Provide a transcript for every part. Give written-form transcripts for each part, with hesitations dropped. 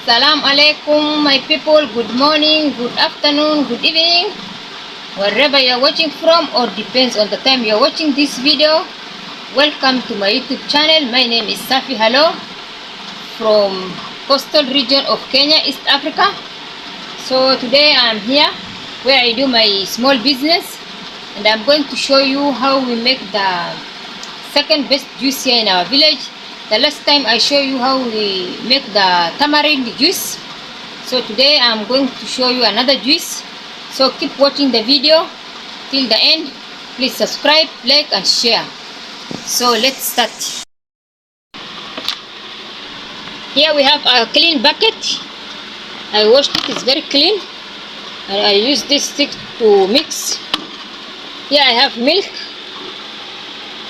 Assalamu alaikum, my people. Good morning, good afternoon, good evening, wherever you're watching from, or depends on the time you're watching this video. Welcome to my YouTube channel. My name is Safi Hello from coastal region of Kenya, East Africa. So today I'm here where I do my small business, and I'm going to show you how we make the second best juice here in our village. The last time I show you how we make the tamarind juice. So today I'm going to show you another juice. So keep watching the video till the end. Please subscribe, like and share. So let's start. Here we have a clean bucket. I washed it, it's very clean. And I use this stick to mix. Here I have milk.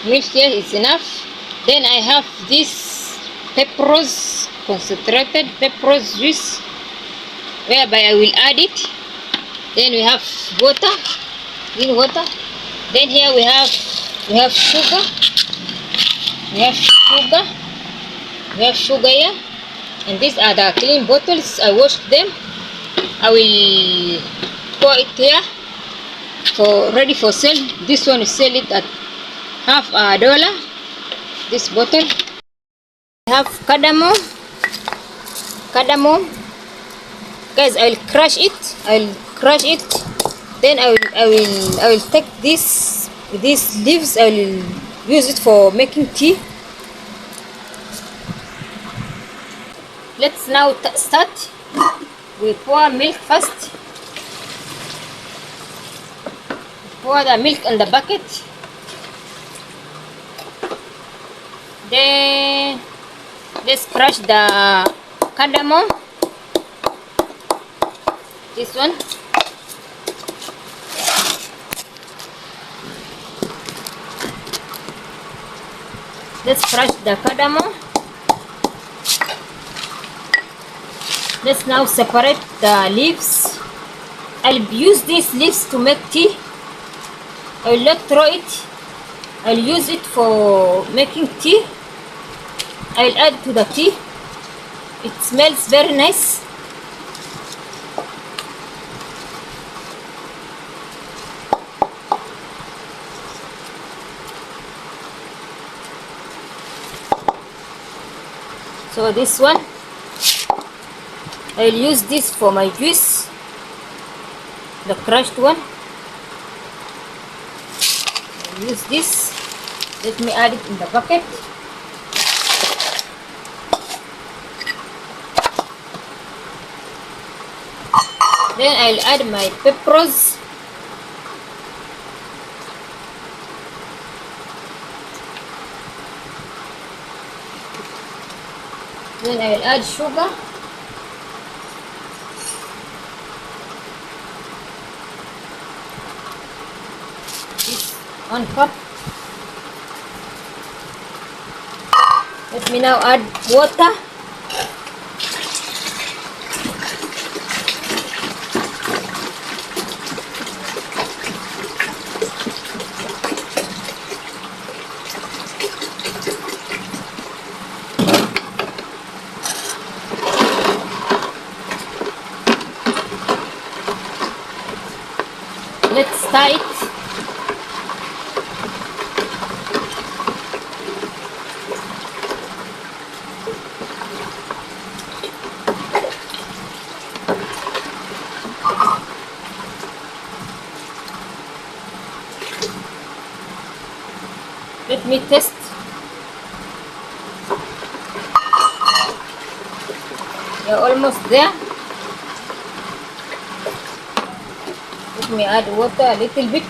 Milk here is enough. Then I have this pepperose, concentrated pepperose juice, whereby I will add it. Then we have water, clean water. Then here we have sugar. We have sugar here. And these are the clean bottles. I washed them. I will pour it here ready for sale. This one is sell it at $1. This bottle. I have cardamom. Guys, I will crush it. Then I will take these leaves. I will use it for making tea. Let's now start. We pour milk first. Pour the milk in the bucket. Then let's crush the cardamom. This one. Let's crush the cardamom. Let's now separate the leaves. I'll use these leaves to make tea. I will not throw it. I'll use it for making tea. I'll add to the tea. It smells very nice. So this one, I'll use this for my juice, the crushed one. I'll use this. Let me add it in the bucket. Then I'll add my pepperose. Then I'll add sugar. This 1 cup. Let me now add water. Let's stir it. Let me test. You're almost there. Let me add water a little bit.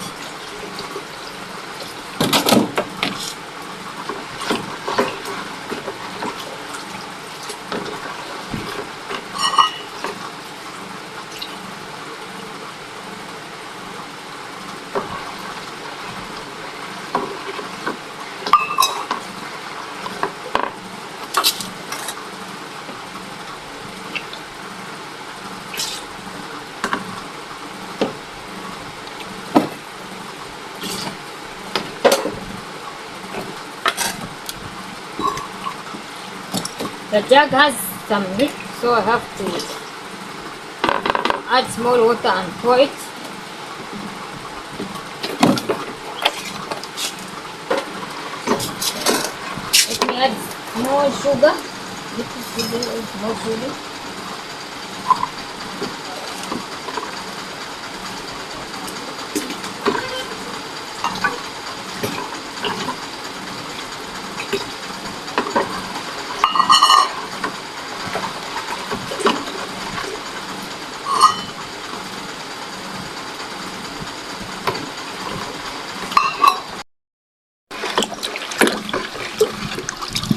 The jug has some milk. So I have to add small water and pour it. Let me add more sugar. Little sugar, more sugar.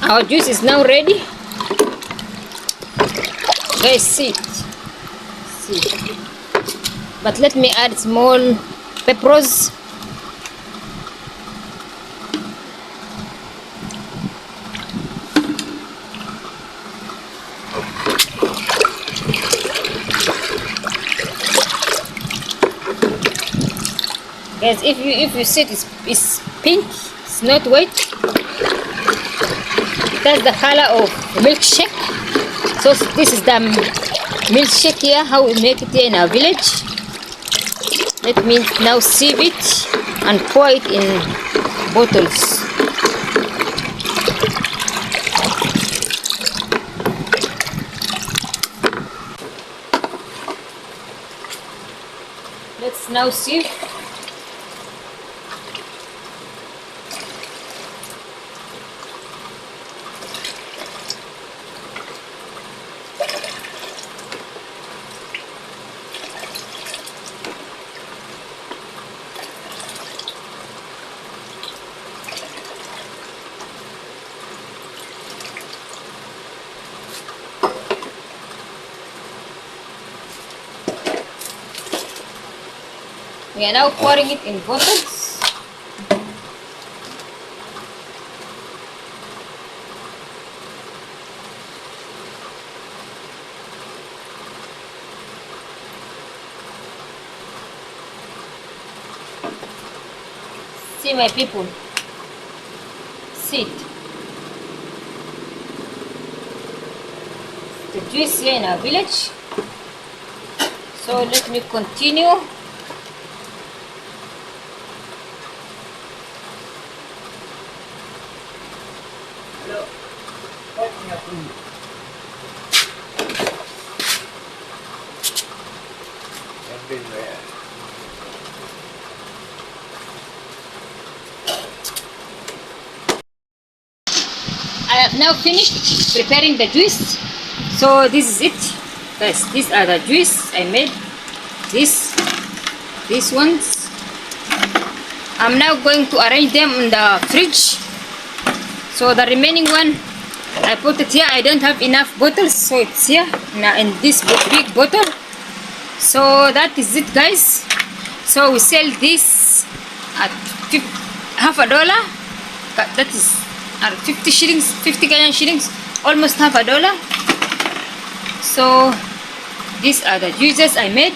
Our juice is now ready. Guys, see it. See. But let me add small peppers. Guys, if you see it, it's pink. It's not white. That's the color of milkshake. So this is the milkshake here, how we make it here in our village. Let me now sieve it and pour it in bottles. Let's now sieve. We are now pouring it in bottles. See my people, see it. The juice here in our village. So let me continue. I have now finished preparing the juice. So this is it, guys. These are the juice I made. These ones. I'm now going to arrange them in the fridge. So the remaining one, I put it here. I don't have enough bottles, so it's here now in this big bottle. So that is it, guys. So we sell this at $50. That is at 50 shillings, 50 Kenyan shillings, almost $50. So these are the juices I made.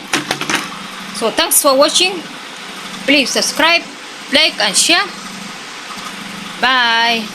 So thanks for watching. Please subscribe, like and share. Bye.